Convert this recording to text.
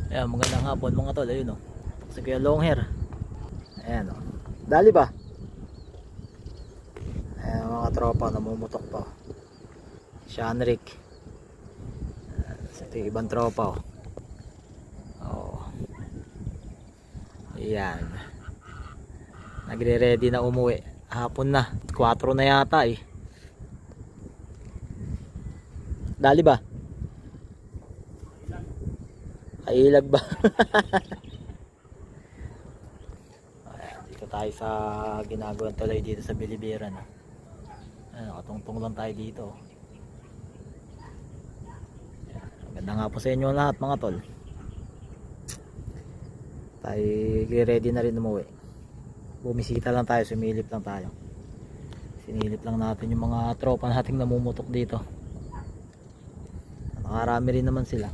Ayan, magandang hapon mga tol. Ayun o, si Kuya Long Hair. Ayan o, dali ba? Ayan mga tropa, namumutok pa. Si Anric. Ito yung ibang tropa o. Oh. Ayan, nagre-ready na umuwi. Hapon na, 4 na yata eh. Dali ba? Kailag ba? Ayan, dito tayo sa ginagawang tuloy dito sa Bilibiran. Ayan, nakatungtong lang tayo dito. Maganda nga po sa inyo lahat mga tol. Tayo ready na rin umuwi. Bumisita lang tayo, sumilip lang tayo. Sinilip lang natin yung mga tropa nating namumutok dito. Nakarami rin naman sila.